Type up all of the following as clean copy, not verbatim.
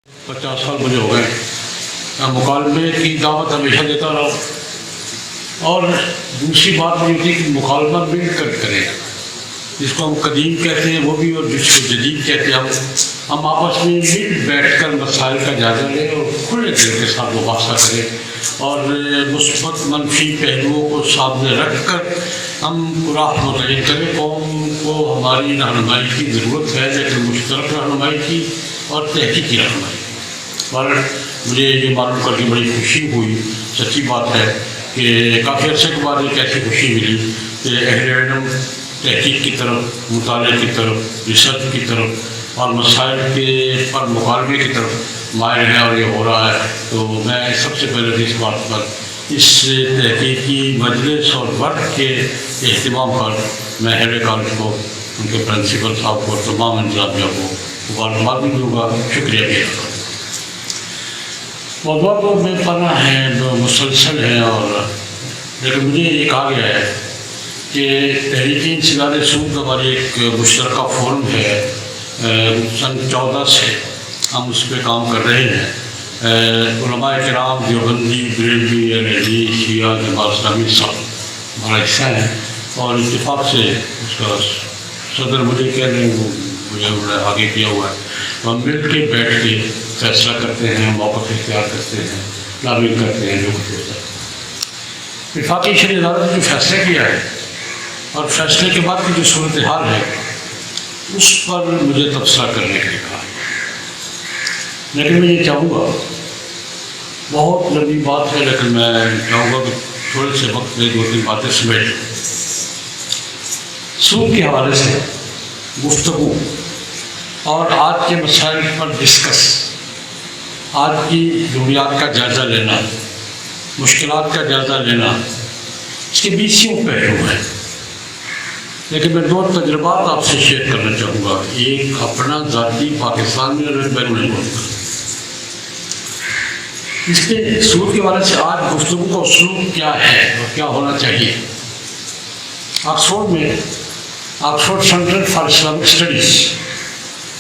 50 سال مجھے ہو گئے، میں مکالمے کی دعوت ہمیشہ دیتا رہا ہوں، اور دوسری بات یہ تھی کہ مکالمہ مل کر کریں، جس کو ہم قدیم کہتے ہیں وہ بھی، اور جس کو جدید کہتے ہیں ہم آپس میں مل بیٹھ کر مسائل کا جائزہ لیں اور کھلے دل کے ساتھ مباحثہ کریں، اور مثبت منفی پہلوؤں کو سامنے رکھ کر ہم راہ متعین کریں۔ قوم کو ہماری رہنمائی کی ضرورت ہے، لیکن مشترک رہنمائی کی اور تحقیقی رہنمائی کی۔ اور مجھے یہ معلوم کر کے بڑی خوشی ہوئی، سچی بات ہے کہ کافی عرصے کے بعد ایک ایسی خوشی ملی کہ اہل علم تحقیق کی طرف، مطالعے کی طرف، ریسرچ کی طرف اور مسائل کے پر مکالمے کی طرف مائل ہے، اور یہ ہو رہا ہے۔ تو میں سب سے پہلے اس بات پر، اس تحقیقی مجلس اور وقت کے اہتمام پر میں اہل کالج کو، ان کے پرنسپل صاحب کو، تمام انتظامیہ کو مبارکباد بھی دوں گا، شکریہ بھی ادا کروں گا۔ موضوعات تو بے پناہ ہیں، جو مسلسل ہیں، اور لیکن مجھے یہ کہا گیا ہے کہ تحریک انسداد سود ہماری ایک مشترکہ فورم ہے، سن 14 سے ہم اس پہ کام کر رہے ہیں۔ علماء کرام، دیوبندی، بریلوی، اہل حدیث، شیعہ، جماعت اسلامی سب ہمارا حصہ ہیں، اور اتفاق سے اس کا صدر مجھے کہہ رہے ہیں، وہ مجھے انہوں نے آگے کیا ہوا ہے، ہم مل کے بیٹھ کے فیصلہ کرتے ہیں، موقف اختیار کرتے ہیں، لابنگ کرتے ہیں، جو کچھ ہوتا ہے۔ وفاقی شرعی عدالت نے جو فیصلہ کیا ہے اور فیصلے کے بعد کی جو صورتحال ہے، اس پر مجھے تبصرہ کرنے کے لیے کہا ہے، لیکن میں یہ چاہوں گا، بہت لمبی بات ہے، لیکن میں چاہوں گا کہ تھوڑے سے وقت میں 2-3 باتیں سمیٹ لوں۔ سود کے حوالے سے گفتگو اور آج کے مسائل پر ڈسکس، آج کی ضروریات کا جائزہ لینا، مشکلات کا جائزہ لینا، اس کے 20 پہلو ہیں، لیکن میں 2 تجربات آپ سے شیئر کرنا چاہوں گا، ایک اپنا ذاتی پاکستان میں اور ایک بین الاقوامی کا۔ اس کے سود کے حوالے سے آج گفتگو کا اسلوب کیا ہے اور کیا ہونا چاہیے۔ آکسفورڈ میں Oxford Centre for Islamic Studies,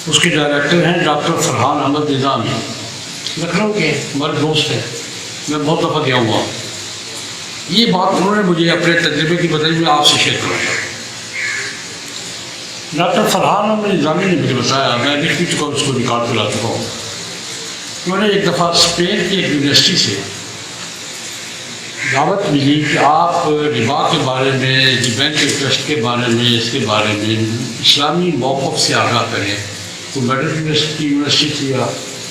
اس کے ڈائریکٹر ہیں ڈاکٹر فرحان احمد نظامی، لکھنؤ کے ہمارے دوست ہیں، میں بہت دفعہ گیا ہوا۔ یہ بات انہوں نے مجھے اپنے تجربے کی بتائی، میں آپ سے شیئر کرنا چاہتا ہوں۔ ڈاکٹر فرحان احمد نظامی نے مجھے بتایا، میں لکھ بھی چکا ہوں، اس کو ریکارڈ کر لا چکا ہوں، انہوں نے ایک دفعہ اسپین کی ایک یونیورسٹی سے دعوت ملی کہ آپ ربا کے بارے میں، بینک انٹرسٹ کے بارے میں، اس کے بارے میں اسلامی موقف سے آگاہ کریں۔ تو میڈل یونیورسٹی تھی یا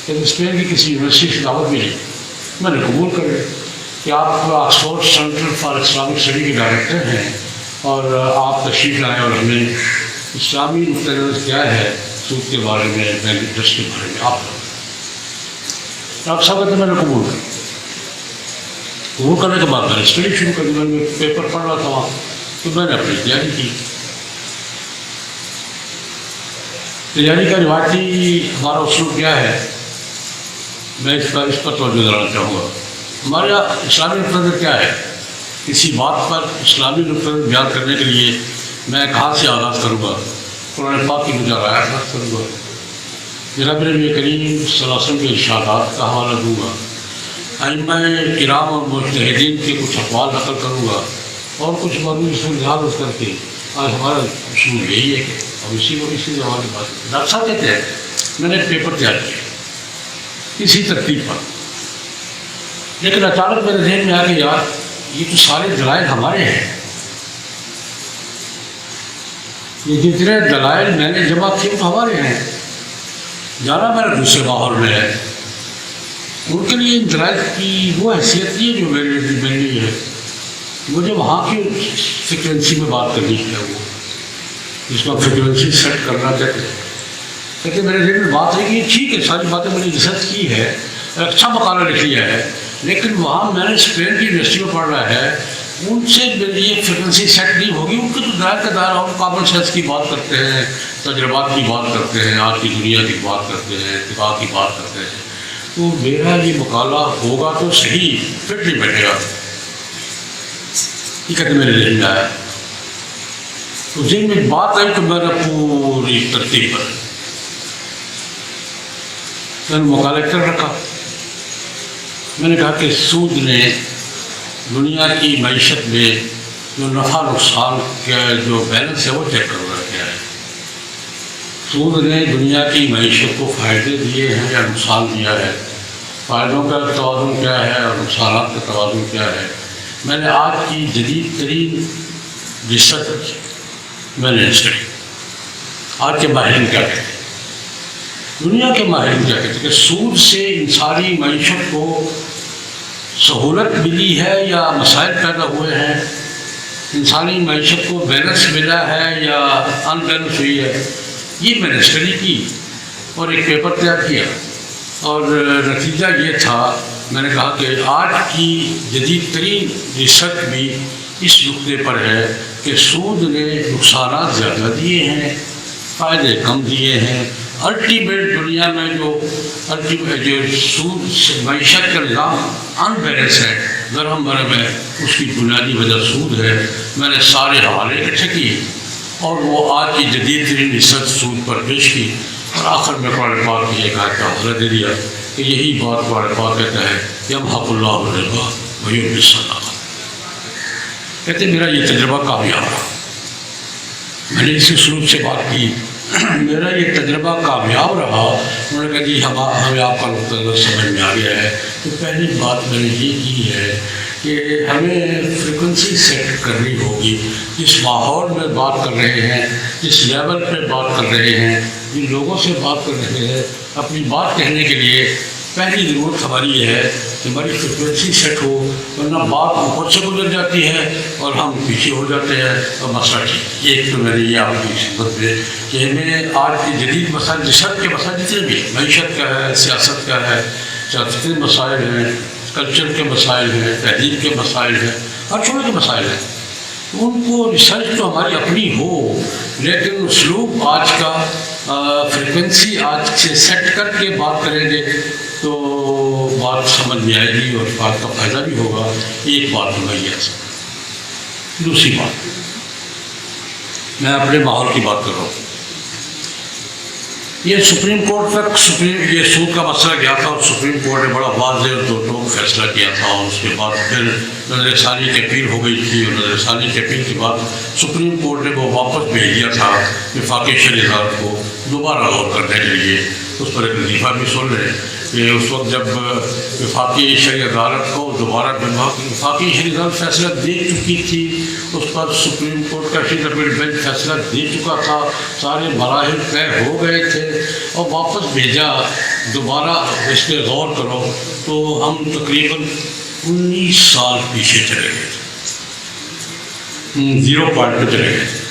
اسپین کی کسی یونیورسٹی سے دعوت ملی، میں نے قبول کرے کہ آپ Oxford Centre for Islamic study کے ڈائریکٹر ہیں، اور آپ تشریف لائیں اور ہمیں اسلامی نقطۂ نظر کیا ہے سود کے بارے میں، بینک انٹرسٹ کے بارے میں آپ صاحب کہتے میں نے قبول کرنے کے بعد میں نے اسٹڈی شروع کر دی، میں نے پیپر پڑھ رہا تھا وہاں، تو میں نے اپنی تیاری کی۔ تیاری کا روایتی ہمارا اصول کیا ہے، میں اس پر توجہ دلانا چاہوں گا۔ ہمارے یہاں اسلامی نقطۂ نظر کیا ہے، کسی بات پر اسلامی نقطۂ نظر بیان کرنے کے لیے میں کہاں سے آغاز کروں گا، قرآن پاک کی مجھے آیات بات کروں گا، جناب نبی کریم صلی اللہ علیہ وسلم کے ارشادات کا حوالہ دوں گا، ائمہ کرام اور مجتہدین کے کچھ اقوال نقل کروں گا، اور کچھ معلوم صورتحال کر کے آج ہمارا اصول یہی ہے کہ اب اسی حوالے بات۔ ڈاکٹر صاحب کہتے ہیں میں نے پیپر تیار کیا اسی ترتیب پر، لیکن اچانک میرے ذہن میں آ کہ یار یہ تو سارے دلائل ہمارے ہیں، یہ جتنے دلائل میں نے جمع کیے تو ہمارے ہیں، جانا میرا دوسرے ماحول میں ہے، ان کے لیے ان دلائل کی وہ حیثیت نہیں ہے جو میرے لیے ہے، مجھے وہاں کی فریکوینسی میں بات کرنی ہے، وہ جس کو فریکوینسی سیٹ کرنا کہتے ہیں۔ لیکن میرے ذہن میں بات ہے کہ یہ ٹھیک ہے، ساری باتیں میں نے ریسرچ کی ہے، اچھا مقالہ لکھ لیا ہے، لیکن وہاں میں نے اسپین کی یونیورسٹی میں پڑھ رہا ہے، ان سے یہ فریکوینسی سیٹ نہیں ہوگی، ان کے تو دائر کا دائرہ، ہم کامن سینس کی بات کرتے ہیں، تجربات کی بات کرتے ہیں، آج کی دنیا کی بات کرتے ہیں، اتفاق کی بات کرتے ہیں، تو میرا یہ مقالہ ہوگا تو صحیح، فٹ نہیں بیٹھے گا، یہ کہتے میرے ذہن میں آیا۔ تو ذہن میں بات آئی تو میں نے پوری ترتیب پر میں نے مقالہ کر رکھا. میں نے کہا کہ سود نے دنیا کی معیشت میں جو نفع نقصان کا جو بیلنس ہے وہ چیک کر رکھا ہے. سود نے دنیا کی معیشت کو فائدے دیے ہیں یا نقصان دیا ہے، فائدوں کا توازن کیا ہے اور نقصانات کا توازن کیا ہے. میں نے آج کی جدید ترین ریسرچ میں نے چڑھی. آج کے ماہرین کیا کہتے ہیں، دنیا کے ماہرین کیا کہتے ہیں کہ سود سے انسانی معیشت کو سہولت ملی ہے یا مسائل پیدا ہوئے ہیں، انسانی معیشت کو بیلنس ملا ہے یا ان بیلنس ہوئی ہے. یہ میں نے اسٹڈی کی اور ایک پیپر تیار کیا، اور نتیجہ یہ تھا، میں نے کہا کہ آج کی جدید ترین ریسرچ بھی اس نقطے پر ہے کہ سود نے نقصانات زیادہ دیے ہیں، فائدے کم دیے ہیں. الٹیمیٹ دنیا میں جو سود معیشت کا نظام ان بیلنس ہے، درہم برہم ہے، اس کی بنیادی وجہ سود ہے. میں نے سارے حوالے اکٹھے کیے اور وہ آج کی جدید ترین ریسرچ سود پر پیش کی، اور آخر میں قرآن پاک کی ایک آیت کا حوالہ دے دیا کہ یہی بات قرآن پاک کہتا ہے یمحق اللہ الربا ویربی الصدقات. کہتے ہیں میرا یہ تجربہ کامیاب رہا. میں نے اس اسلوب سے بات کی، میرا یہ تجربہ کامیاب رہا. انہوں نے کہا جی ہمیں آپ کا نقطہ نظر سمجھ میں آ گیا ہے. تو پہلی بات میں نے یہ کی ہے کہ ہمیں فریکوینسی سیٹ کرنی ہوگی. جس ماحول میں بات کر رہے ہیں، جس لیول پہ بات کر رہے ہیں، جن لوگوں سے بات کر رہے ہیں، اپنی بات کہنے کے لیے پہلی ضرورت ہماری یہ ہے کہ ہماری فریکوینسی سیٹ ہو، ورنہ بات اوپر سے گزر جاتی ہے اور ہم پیچھے ہو جاتے ہیں اور مسئلہ ٹھیک. ایک تو میں نے یہ آپ کی خدمت میں کہ ہمیں آج کے جدید مسائل، ریسرچ کے مسائل جتنے بھی، معیشت کا ہے، سیاست کا ہے، سیاست کے مسائل ہیں، کلچر کے مسائل ہیں، تہذیب کے مسائل ہیں، ہر چھوٹے کے مسائل ہیں، ان کو ریسرچ تو ہماری اپنی ہو، لیکن اسلوب آج کا فریکوینسی آج سے سیٹ کر کے بات کریں گے تو بات سمجھ میں آئے گی اور بات کا فائدہ بھی ہوگا. ایک بات ہوگا یہ ایسا. دوسری بات، میں اپنے ماحول کی بات کر رہا ہوں. یہ سپریم کورٹ تک یہ سود کا مسئلہ گیا تھا اور سپریم کورٹ نے بڑا واضح اور دو ٹوک فیصلہ کیا تھا، اور اس کے بعد پھر نظر ثانی کی اپیل ہو گئی تھی، اور نظر ثانی کی اپیل کے بعد سپریم کورٹ نے وہ واپس بھیج دیا تھا وفاقی شرعی عدالت کو دوبارہ غور کرنے کے لیے. اس پر ایک لطیفہ بھی سن رہے ہیں کہ اس وقت جب وفاقی شرعی عدالت کو دوبارہ وفاقی شرعی عدالت فیصلہ دے چکی تھی، اس پر سپریم کورٹ کا شیٹ بینچ فیصلہ دے چکا تھا، سارے مراحل طے ہو گئے تھے، اور واپس بھیجا دوبارہ اس پہ غور کرو. تو ہم تقریباً 19 سال پیچھے چلے گئے تھے، 0 پوائنٹ پہ چلے گئے تھے.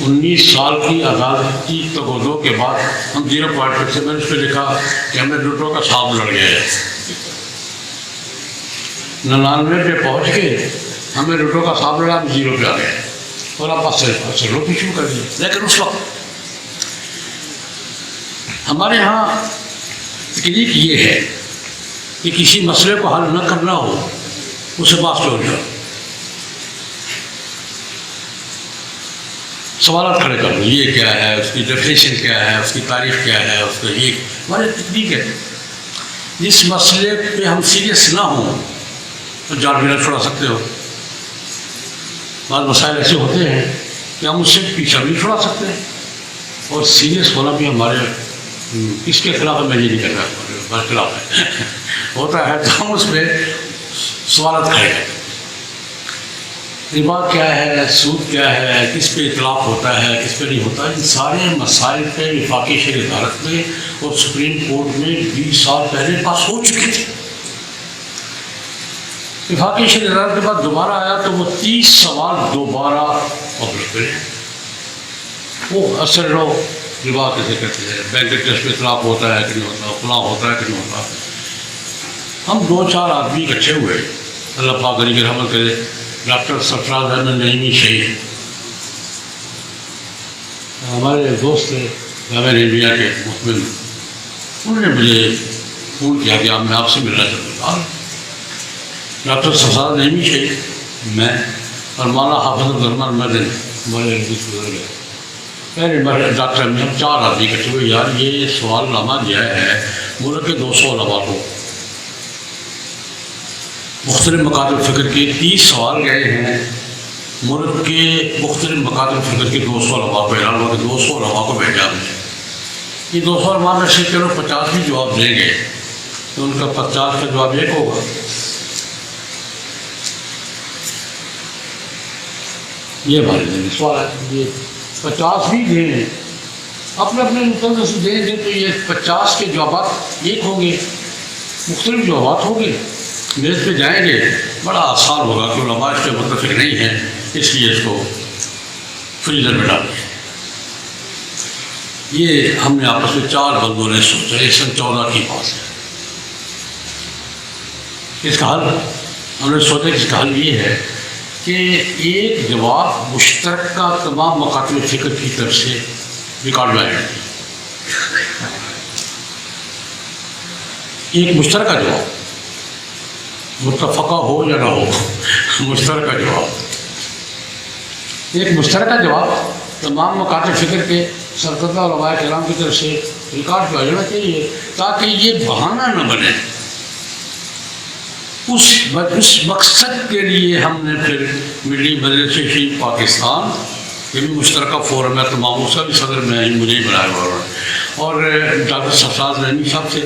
19 سال کی آزادی تقاضوں کے بعد ہم 0 پوائنٹ پہ سے میں نے اس پہ لکھا کہ ہمیں لوٹوں کا سانپ لڑ گیا ہے. 99 پہ پہنچ کے ہمیں لوٹوں کا سانپ لڑا، ہم 0 پہ آ گئے اور آپ اثر بھی شروع کر دیا. لیکن اس وقت ہمارے یہاں تکنیک یہ ہے کہ کسی مسئلے کو حل نہ کرنا ہو، اسے پاس چھوڑ جاؤ، سوالات کھڑے کر لو، یہ کیا ہے، اس کی ڈیفینیشن کیا ہے، اس کی تعریف کیا ہے، اس کا یہ ہماری تکنیک ہے. جس مسئلے پہ ہم سیریس نہ ہوں تو جال بھی نہ چھوڑا سکتے ہو. بعض مسائل ایسے ہوتے ہیں کہ ہم اس سے پیچھا بھی چھوڑا سکتے ہیں، اور سیریس ہونا بھی ہمارے اس کے خلاف میں یہ نہیں کہتا، ہمارے خلاف ہے ہوتا ہے تو ہم اس پہ سوالات کھڑے کرتے ہیں. ربا کیا ہے، سود کیا ہے، کس پہ اطلاق ہوتا ہے، کس پہ نہیں ہوتا. ان سارے مسائل پہ وفاقی شرعی عدالت میں اور سپریم کورٹ میں 20 سال پہلے پاس ہو چکے تھے. وفاقی شرعی عدالت کے بعد دوبارہ آیا تو وہ 30 سوال دوبارہ پبلش کرے. وہ اثر لو ربا کیسے کہتے ہیں، بینک انٹرسٹ پہ اطلاق ہوتا ہے کہ نہیں ہوتا، فلاں ہوتا ہے کہ نہیں ہوتا. ہم 2-4 آدمی اکٹھے ہوئے، اللہ پاک علی کی رحمت کرے، ڈاکٹر سرفراز احمد نعیمی شہید ہمارے دوست تھے جامعہ نعیمیہ کے محمد، انہوں نے مجھے فون کیا کہ میں آپ سے ملنا چاہتا ہوں. ڈاکٹر سرفراز نعیمی شہید، میں اور مولانا حافظ الرحمن مدنی ہمارے گزر گئے. پہلے ڈاکٹر میں ہم 4 آدمی اکٹھے ہوئے، یار یہ سوال نامہ دیا ہے ملک کے 200 علماء کو، مختلف مکاتب فکر کے 30 سوال گئے ہیں، ملک کے مختلف مکاتب فکر کے 200 علماء کو اعلان ہوا کہ 200 علماء کو بھیجا ہم نے. یہ 200 علماء میں سے چلو 50 بھی جواب دیں گے تو ان کا 50 کا جواب ایک ہوگا. یہ ہمارے دن سوال ہے. یہ 50 بھی دیں اپنے اپنے مطلب سے دیں گے تو یہ 50 کے جوابات ایک ہوں گے، مختلف جوابات ہوں گے، میز پہ جائیں گے، بڑا آسان ہوگا کہ علماء اس پہ متفق نہیں ہیں، اس لیے اس کو فریزر میں ڈال دیا. یہ ہم نے آپس میں 4 بندوں نے سوچا، یہ سن 14 کی بات ہے. اس کا حل ہم نے سوچا کہ اس کا حل یہ ہے کہ ایک جواب مشترکہ تمام مکاتب فکر کی طرف سے ریکارڈ میں آئے. ایک مشترکہ جواب، متفقہ ہو یا نہ ہو، مشترکہ جواب، ایک مشترکہ جواب تمام مکاتب فکر کے سرکردہ علماء کرام کی طرف سے ریکارڈ کیا جانا چاہیے تاکہ یہ بہانہ نہ بنے. اس مقصد کے لیے ہم نے پھر ملی مجلس شیخ پاکستان، یہ بھی مشترکہ فورم ہے تمام، اس کا بھی صدر میں مجھے ہی بنایا ہوا ہے، اور ڈاکٹر سرفراز رحمی صاحب سے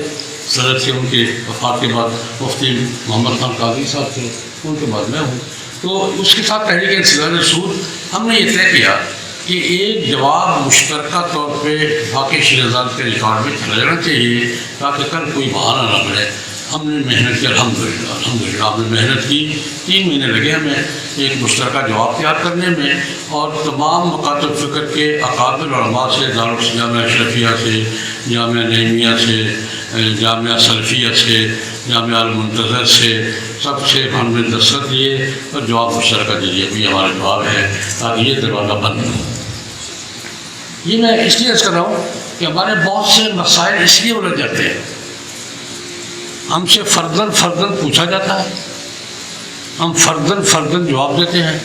صدر سے، ان کے وفات کے بعد مفتی محمد خان قاضی صاحب سے، ان کے بعد میں ہوں. تو اس کے ساتھ تحریک انسداد سود ہم نے یہ طے کیا کہ ایک جواب مشترکہ طور پہ باقی شہزاد کے ریکارڈ میں چلا جانا چاہیے تاکہ کل کوئی بہانہ نہ بنے. ہم نے محنت کی، الحمدللہ ہم نے محنت کی. 3 مہینے لگے ہمیں ایک مشترکہ جواب تیار کرنے میں، اور تمام مکاتب فکر کے اکابر علماء سے، جامعہ اشرفیہ سے، جامعہ نعیمیہ سے، جامعہ سلفیہ سے، جامعہ المنتظر سے، سب سے ہم نے دستخط لیے اور جواب مشترکہ دیجیے، یہ ہمارا جواب ہے تاکہ یہ دروازہ بند ہو. یہ میں اس لیے عرض کر رہا ہوں کہ ہمارے بہت سے مسائل اس لیے الجھ جاتے ہیں، ہم سے فرداً پوچھا جاتا ہے، ہم فرداً جواب دیتے ہیں،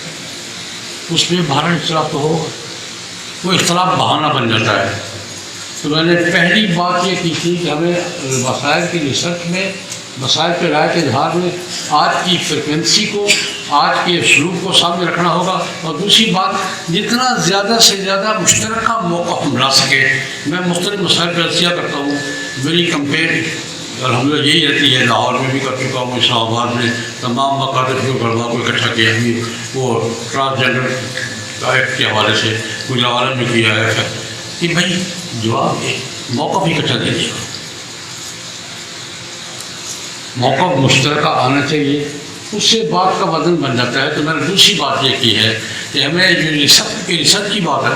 اس میں بہرحال اختلاف تو ہوگا، وہ اختلاف بہانہ بن جاتا ہے. تو میں نے پہلی بات یہ کی تھی کہ ہمیں مسائل کی ریسرچ میں، مسائل پہ رائے کے اظہار میں آج کی فریکوینسی کو، آج کے اسلوب کو سامنے رکھنا ہوگا. اور دوسری بات، جتنا زیادہ سے زیادہ مشترکہ موقع ہم لا سکیں. میں مختلف مسائل پہ عرضیہ کرتا ہوں، میری کمپین الحمدللہ یہی رہتی ہے، لاہور میں بھی کر چکا ہوں، اسلام آباد میں تمام مکاتب کے علماء کو اکٹھا کیا ہے، وہ ٹرانسجینڈر ایکٹ کے حوالے سے گجرات میں کیا ہے کہ بھائی جواب موقع بھی اکٹھا دیجیے گا، موقع مشترکہ آنا چاہیے، اس سے بات کا وزن بن جاتا ہے. تو میں نے دوسری بات یہ کی ہے کہ ہمیں جو ریسرچ کی بات ہے،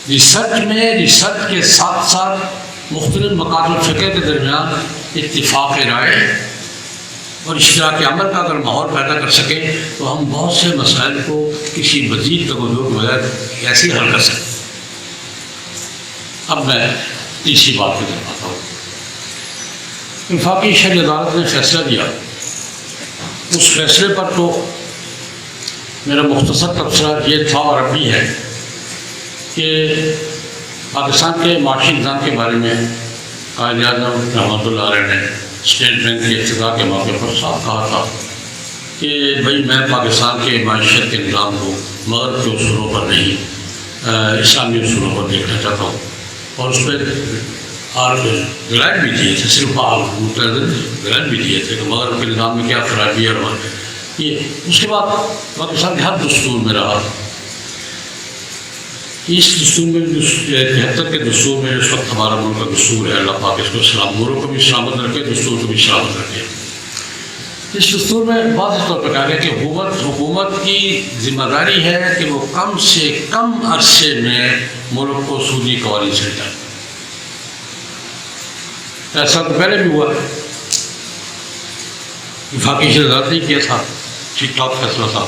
ریسرچ کے ساتھ ساتھ مختلف مکاتب فکر کے درمیان اتفاق رائے اور اشتراک عمل کا اگر ماحول پیدا کر سکیں تو ہم بہت سے مسائل کو کسی مزید توجہ کے بغیر ایسے حل کر سکیں. اب میں تیسری بات پہ طرف آتا ہوں. وفاقی شرعی عدالت نے فیصلہ دیا، اس فیصلے پر تو میرا مختصر تبصرہ یہ تھا اور اب بھی ہے کہ پاکستان کے معاشی نظام کے بارے میں قائد اعظم رحمۃ اللہ علیہ نے اسٹیٹ بینک کے افتتاح کے موقع پر صاف کہا تھا کہ بھائی میں پاکستان کے معیشت کے نظام کو مغرب کے اصولوں پر نہیں، اسلامی اصولوں پر دیکھنا چاہتا ہوں. اور اس پہ غلط بھی دیے تھے، صرف غلط بھی دیے تھے کہ مغرب کے نظام میں کیا خرابی ہے. اور یہ اس کے بعد پاکستان کے ہر دستور میں رہا، اس دستور میں 73 کے دستور میں اس وقت ہمارا ملک کا دستور ہے، اللہ پاک اس کو ملک کو بھی سلامت رکھے، دستور کو بھی سلامت رکھے. اس دستور میں واضح طور پر کہا گیا کہ حکومت کی ذمہ داری ہے کہ وہ کم سے کم عرصے میں ملک کو سودی قوانین سے ہٹائے. ایسا تو پہلے بھی ہوا ہے، وفاقی شرعی عدالت نے کیا تھا، ٹھیک ٹھاک فیصلہ تھا،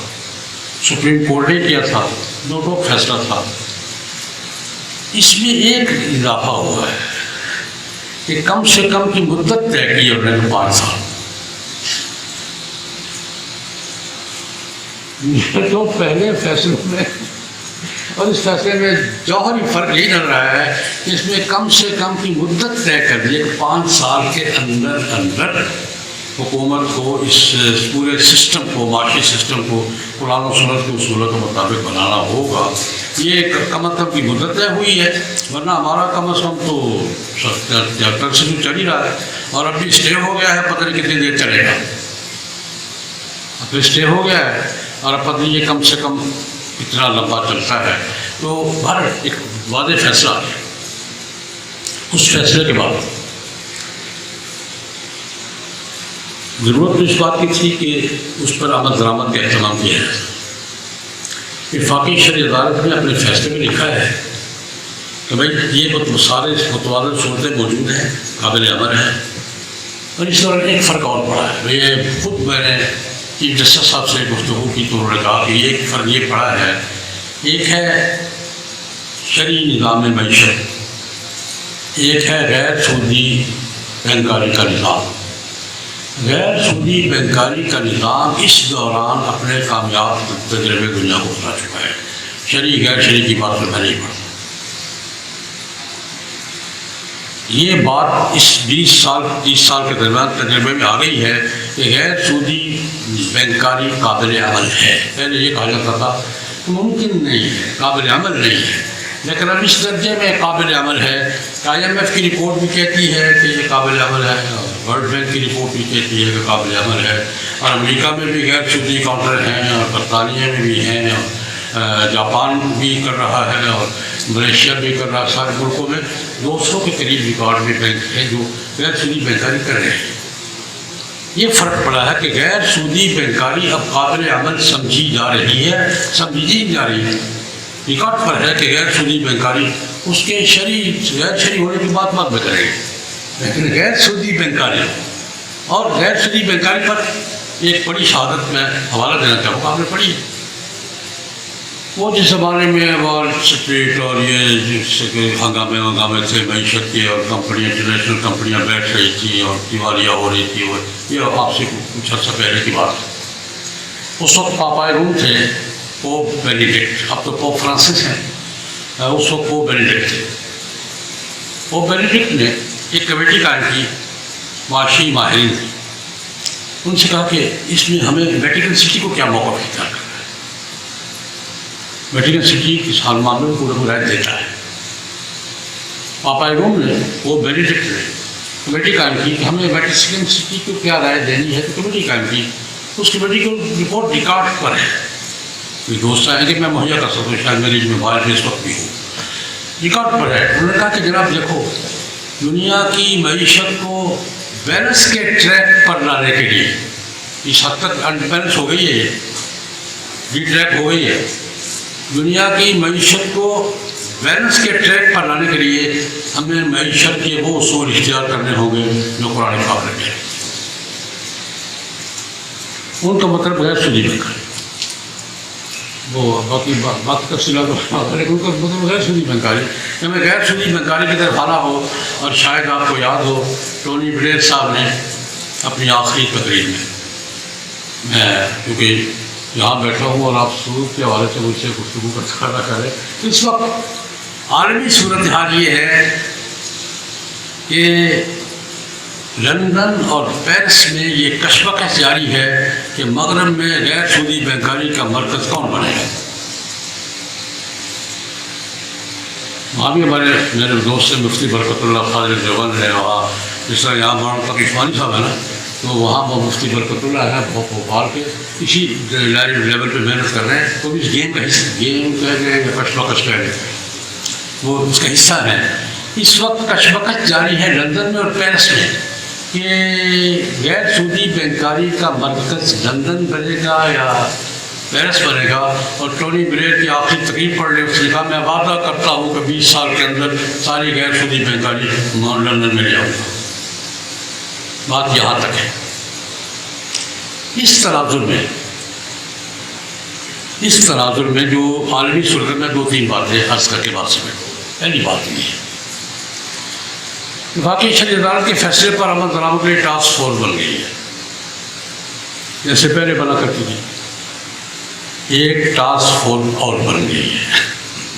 سپریم کورٹ نے کیا تھا، نو ٹوک فیصلہ تھا. اس میں ایک اضافہ ہوا ہے کہ کم سے کم کی مدت طے کی انہوں نے 5 سال. جو پہلے فیصلوں میں اور اس فیصلے میں جوہری فرق یہی نظر رہا ہے کہ اس میں کم سے کم کی مدت طے کر دی کہ 5 سال کے اندر اندر حکومت کو اس پورے سسٹم کو، معاشی سسٹم کو قرآن و سنت کے اصولوں کے مطابق بنانا ہوگا۔ یہ کم از کم کی مدت طے ہوئی ہے، ورنہ ہمارا کم از کم تو 73 سے چل ہی رہا ہے، اور اب بھی اسٹے ہو گیا ہے، پتہ نہیں کتنی دیر چلے گا۔ اب اسٹے ہو گیا ہے اور اب پتہ نہیں یہ کم سے کم اتنا لمبا چلتا ہے۔ تو ہر ایک واضح فیصلہ آ گیا۔ اس فیصلے کے بعد ضرورت تو اس بات کی تھی کہ اس پر عمل درآمد کا اہتمام کیا ہے۔ وفاقی شرعی عدالت نے اپنے فیصلے میں لکھا ہے کہ بھائی یہ سارے متوازن صورتیں موجود ہیں، قابل عمل ہیں، اور اس دوران ایک فرق اور پڑا ہے۔ یہ خود میں نے چیف جسٹس صاحب سے گفتگو کی تو انہوں نے کہا کہ ایک فرق یہ پڑا ہے، ایک ہے شرعی نظام معیشت، ایک ہے غیر سودی بینکاری کا نظام۔ غیر سودی بینکاری کا نظام اس دوران اپنے کامیاب تجربے دنیا کو بتا چکا ہے۔ شرعی غیر شرعی کی بات میں نہیں پڑتا۔ یہ بات اس 20 سال 30 سال کے درمیان تجربے میں آ گئی ہے کہ غیر سودی بینکاری قابل عمل ہے۔ پہلے یہ کہا جاتا تھا کہ ممکن نہیں ہے، قابل عمل نہیں ہے، لیکن اب اس درجے میں قابل عمل ہے۔ IMF کی رپورٹ بھی کہتی ہے کہ یہ قابل عمل ہے، ورلڈ بینک کی رپورٹ بھی کہتی ہے کہ قابل عمل ہے، اور امریکہ میں بھی غیر سودی کاؤنٹر ہیں، اور برطانیہ میں بھی ہیں، اور جاپان بھی کر رہا ہے، اور ملیشیا بھی کر رہا ہے۔ سارے ملکوں میں 200 کے قریب ریکارڈ میں بینک ہیں جو غیر سودی بینکاری کر رہے ہیں۔ یہ فرق پڑا ہے کہ غیر سودی بینکاری اب قابل عمل سمجھی جا رہی ہے، سمجھی جا رہی ہے۔ ریکارڈ پر ہے کہ غیر سودی بینکاری اس کے شرعی غیر شرعی ہونے کی بات میں کریں گے، لیکن غیر سودی بینکاری اور غیر سودی بینکاری پر ایک بڑی شہادت میں حوالہ دینا چاہوں گا۔ آپ نے پڑھی وہ جس زمانے میں وال اسٹریٹ اور یہ جس کے ہنگامے تھے معیشت کے، اور کمپنیاں انٹرنیشنل کمپنیاں بیٹھ رہی تھیں اور دیوالیاں ہو رہی تھی، یہ آپ سے کچھ عرصہ پہلے کی بات ہے۔ اس وقت پاپائے روم تھے پوپ بینیڈکٹ، اب تو پوپ فرانسس ہیں، اس وقت پوپ بینیڈکٹ تھے۔ پوپ بینیڈکٹ نے ایک کمیٹی قائم کی، معاشی ماہرین تھے۔ ان سے کہا کہ اس میں ہمیں ویٹیکن سٹی کو کیا موقع اختیار کرنا ہے۔ ویٹیکن سٹی اس حال معاملے میں پورے رائے دیتا ہے۔ پاپائے روم نے، وہ بینیڈکٹ نے کمیٹی قائم کی کہ ہمیں ویٹیکن سٹی کو کیا رائے دینی ہے، تو کمیٹی قائم کی۔ اس کمیٹی کی رپورٹ ریکارڈ پر ہے، کوئی دوست آئیں گے میں مہیا کر سکتا ہوں، شاید میری موبائل میں اس وقت بھی ہو، ریکارڈ پر ہے۔ انہوں نے کہا کہ جناب دیکھو، دنیا کی معیشت کو بیلنس کے ٹریک پر لانے کے لیے اس حد تک انبیلنس ہو گئی ہے، ڈی ٹریک ہو گئی ہے۔ دنیا کی معیشت کو بیلنس کے ٹریک پر لانے کے لیے ہمیں معیشت کے وہ اصول اختیار کرنے ہوں گے جو قرآن پاک میں ہیں۔ ان کا مطلب غیر سودی بینکاری، وہ باقی بات تفصیلات ان کا مطلب غیر سودی بینکاری، ہمیں غیر سودی بینکاری کی طرف آنا ہو۔ اور شاید آپ کو یاد ہو ٹونی بلیر صاحب نے اپنی آخری تقریر میں کیونکہ یہاں بیٹھا ہوں اور آپ سود کے حوالے سے مجھ سے گفتگو کرنا چاہ رہے ہیں، اس وقت عالمی صورتحال یہ ہے کہ لندن اور پیرس میں یہ کشمکش جاری ہے کہ مغرب میں غیر سودی بینکاری کا مرکز کون بنے گا۔ وہاں بھی ہمارے میرے دوست سے مفتی برکت اللہ خالد دیوبند ہے، وہاں جس طرح یہاں مولانا تقی عثمانی صاحب ہے نا، تو وہاں وہ مفتی برکت اللہ ہے بھوپال کے، اسی لیول پہ محنت کر رہے ہیں۔ تو اس گیم کا حصہ، گیم کہہ گئے یا کشمکش کہہ گئے، وہ اس کا حصہ ہے۔ اس وقت کشمکش جاری ہے لندن میں اور پیرس میں کہ غیر سودی بینکاری کا مرکز لندن بنے گا یا پیرس بنے گا۔ اور ٹونی بلیر کی آخری تقریر پڑھ لے، اس نے کہا میں وعدہ کرتا ہوں کہ 20 سال کے اندر ساری غیر سودی بینکاری لندن میں لے آؤں گا۔ بات یہاں تک ہے۔ اس تناظر میں جو عالمی صورت میں 2-3 باتیں عرض کر کے بات سمجھو۔ پہلی بات یہ ہے وفاقی شرعی عدالت کے فیصلے پر عمل درآمد کے لیے ٹاسک فورس بن گئی ہے، جیسے پہلے بنا کرتی تھی۔ ایک ٹاسک فورس اور بن گئی ہے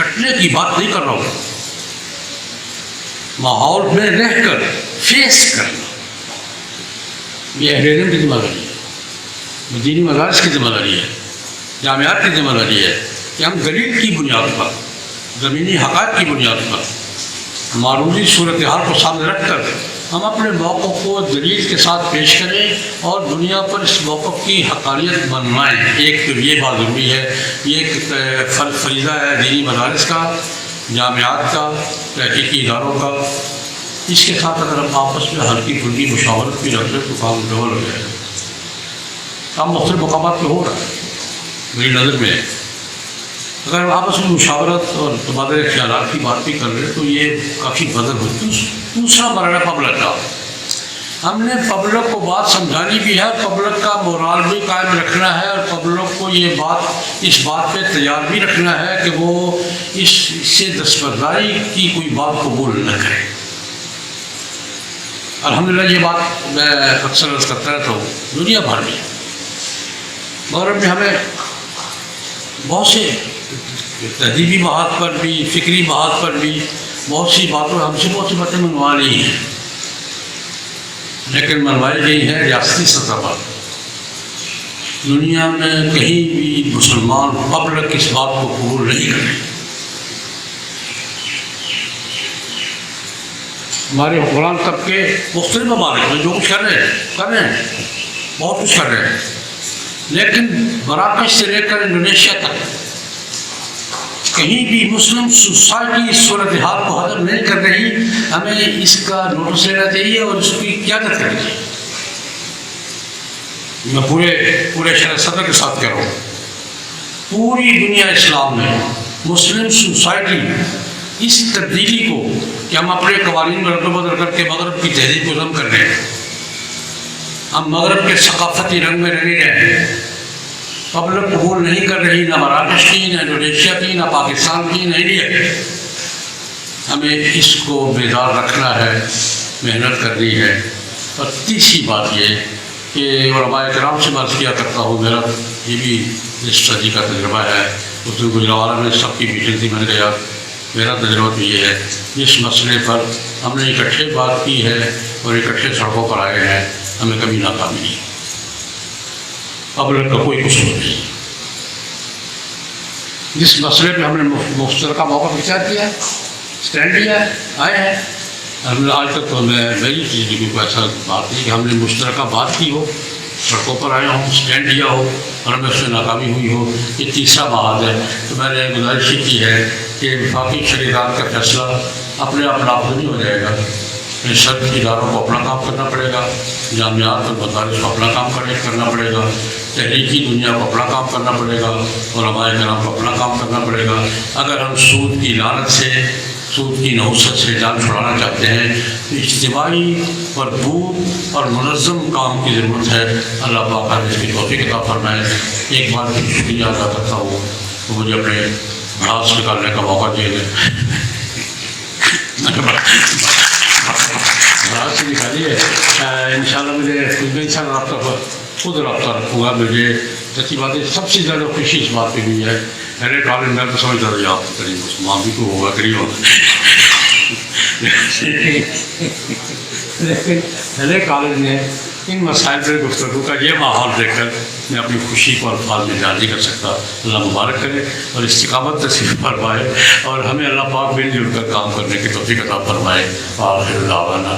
کٹنے کی بات نہیں کر رہا ہوں، ماحول میں رہ کر فیس کرنا، یہ اہل علم کی ذمہ داری ہے، دینی مدارس کی ذمہ داری ہے، جامعات کی ذمہ داری ہے کہ ہم دلیل کی بنیاد پر، زمینی حقائق کی بنیاد پر، معروضی صورتحال کو سامنے رکھ کر ہم اپنے موقف کو دلیل کے ساتھ پیش کریں اور دنیا پر اس موقف کی حقانیت بنوائیں۔ ایک تو یہ بات ضروری ہے، یہ ایک فریضہ ہے دینی مدارس کا، جامعات کا، تحقیقی اداروں کا۔ اس کے ساتھ اگر ہم آپس میں ہلکی پھلکی مشاورت بھی رکھ لیں تو کام ڈبل ہو جائے گا۔ کام مختلف مقامات پہ ہو رہا ہے میری نظر میں، اگر ہم آپس میں مشاورت اور تبادلہ خیالات کی بات بھی کر رہے ہیں تو یہ کافی بدل ہوتی ہے۔ دوسرا مرحلہ پبلک کا، ہم نے پبلک کو بات سمجھانی بھی ہے، پبلک کا مورال بھی قائم رکھنا ہے، اور پبلک کو یہ بات اس بات پہ تیار بھی رکھنا ہے کہ وہ اس سے دستبرداری کی کوئی بات قبول نہ کرے۔ الحمدللہ یہ بات میں اکثر عرض کرتا رہتا ہوں، دنیا بھر میں مغرب میں ہمیں بہت سے تہذیبی بات پر بھی، فکری بات پر بھی بہت سی باتوں ہم سے بہت سی باتیں منوا لی ہیں، لیکن منوائی گئی ہیں ریاستی سطح پر۔ دنیا میں کہیں بھی مسلمان پبلک اس بات کو قبول نہیں کرے۔ ہمارے حکمران طبقے مختلف ممالک میں جو کچھ کر رہے ہیں بہت کچھ کر رہے ہیں، لیکن مراکش سے لے کر انڈونیشیا تک کہیں بھی مسلم سوسائٹی اس صورتحال کو ہضم نہیں کر رہی۔ ہمیں اس کا نوٹس لینا چاہیے اور اس کی قیادت کرنی چاہیے۔ میں پورے شرح صدر کے ساتھ کہہ رہا ہوں، پوری دنیا اسلام میں مسلم سوسائٹی اس تبدیلی کو کہ ہم اپنے قوانین میں رد و بدل کر کے مغرب کی تہذیب کو ضم کر رہے ہیں، ہم مغرب کے ثقافتی رنگ میں نہیں رہے ہیں، پبلک قبول نہیں کر رہی، نہ مراکش کی، نہ انڈونیشیا کی، نہ پاکستان کی، نہ انڈیا کی۔ ہمیں اس کو بیدار رکھنا ہے، محنت کرنی ہے۔ اور تیسری بات یہ کہ علماء کرام سے عرض کیا کرتا ہوں، میرا یہ بھی اس صدی کا تجربہ ہے، اس دن گجرانوالہ میں سب کی میٹنگ تھی، میں نے کہا میرا تجربہ تو یہ ہے، جس مسئلے پر ہم نے اکٹھے بات کی ہے اور اکٹھے سڑکوں پر آئے ہیں، ہمیں کبھی ناکامی نہیں، پبلک کا کوئی قصور نہیں۔ جس مسئلے پہ ہم نے مشترکہ موقع اختیار کیا ہے، اسٹینڈ لیا ہے، آئے ہیں، ہم نے آج تک تو ہمیں میری چیز کی کوئی ایسا بات نہیں کہ ہم نے مشترکہ بات کی ہو، سڑکوں پر آئے ہوں، اسٹینڈ لیا ہو اور ہمیں اس میں ناکامی ہوئی ہو۔ یہ تیسرا محاذ ہے۔ تو میں نے گزارش کی ہے کہ وفاقی شریعت کا فیصلہ اپنے آپ نافذ نہیں ہو جائے گا، شرعی اداروں کو اپنا کام کرنا پڑے گا، جامعات اور مدارس کو اپنا کام کرنا پڑے گا، تحریکی دنیا کو اپنا کام کرنا پڑے گا، اور علماء کرام کو اپنا کام کرنا پڑے گا۔ اگر ہم سود کی لعنت سے، سود کی نحوست سے جان چھڑانا چاہتے ہیں تو اجتماعی مربوط اور منظم کام کی ضرورت ہے۔ اللہ پاک ہمیں اس کی توفیق عطا فرمائے۔ ایک بار پھر شکریہ ادا کرتا ہوں کہ مجھے اپنے گھاس نکالنے کا موقع دیا گیا۔ گھاس سے نکالیے، انشاءاللہ مجھے رابطہ خود رابطہ رکھوں گا۔ مجھے سچی بات ہے سب سے زیادہ خوشی اس بات پہ ہوئی ہے، میرے کالج میں تو سمجھ رہا یاد کریں مسلمان بھی کو ہوگا قریب ہوگا، لیکن میرے کالج میں ان مسائل پر گفتگو کا یہ ماحول دیکھ کر میں اپنی خوشی کو الفاظ میں بیان نہیں کر سکتا۔ اللہ مبارک کرے اور استقامت نصیب فرمائے، اور ہمیں اللہ پاک مل جل کر کام کرنے کی توفیق عطا فرمائے۔ آخر دعوانا